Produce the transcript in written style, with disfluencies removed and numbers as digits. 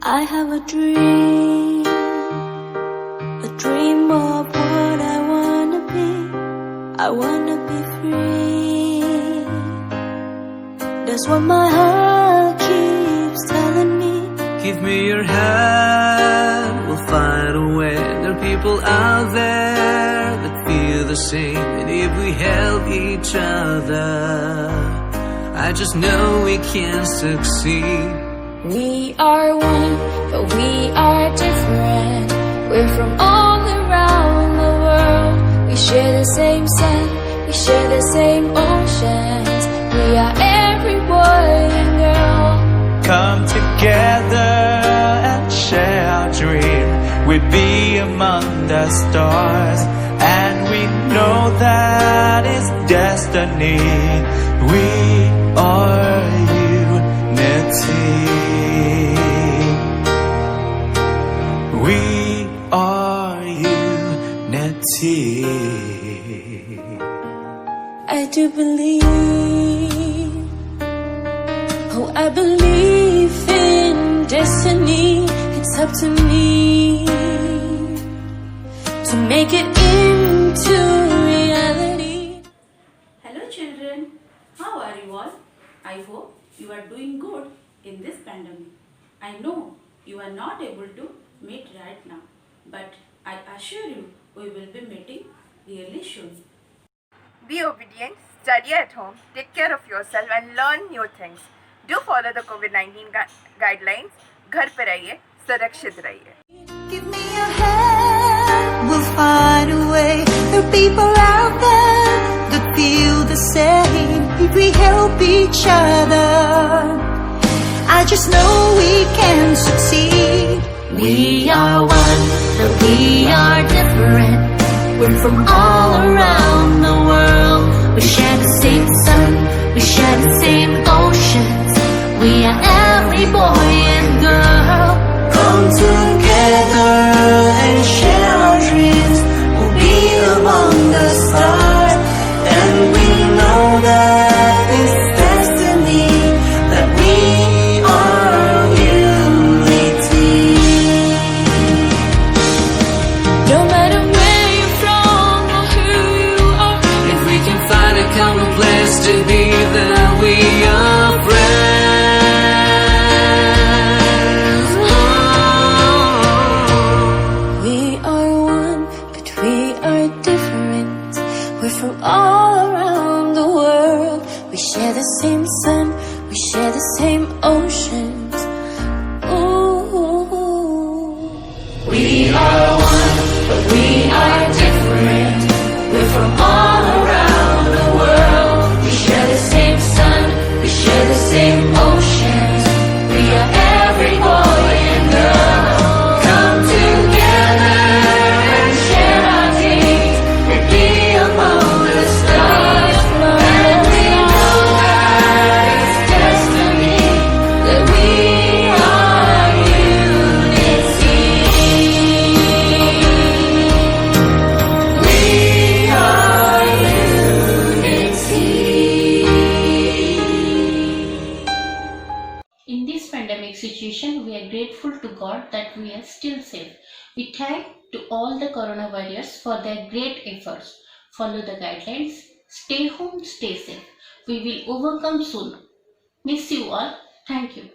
I have a dream of what I wanna be. I wanna be free. That's what my heart keeps telling me. Give me your hand, we'll find a way. There are people out there that feel the same, and if we help each other, I just know we can succeed. We are one, but we are different. We're from all around the world. We share the same sun, we share the same oceans. We are every boy and girl. Come together and share our dream. We'll be among the stars, and we know that is destiny. We are unity. We are unity. I do believe, oh I believe in destiny. It's up to me to make it into reality. Hello children, how are you all? I hope you are doing good in this pandemic. I know you are not able to meet right now, but I assure you we will be meeting really soon. Be obedient, study at home, take care of yourself and learn new things. Do follow the COVID-19 guidelines. घर पे रहिए, सुरक्षित रहिए. Give me a hand, we'll find a way. There are people out there that feel the same. If we help each other, I just know we can succeed. We are one, but we are different. We're from all around the world. We share the same sun, we share the same oceans. We are every boy and girl. Come together and share our dreams. We'll be among the stars, and we know that it's destiny, that we are unity. No matter where you're from or who you are, If we can find a common place to be, then we are friends. we are one, but we are different. We're from all around the world. We share the same sun, we share the same oceans. Ooh. We are one, but we are different. We're from all around the world. We share the same sun, we share the same oceans. We are every boy and girl. Come together and share our dreams. We'll be among the stars, and we know that it's destiny, that we are unity. We are unity. In this pandemic situation, we are grateful to God that we are still safe. We thank to all the corona warriors for their great efforts. Follow the guidelines, stay home, stay safe. We will overcome soon. Miss you all. Thank you.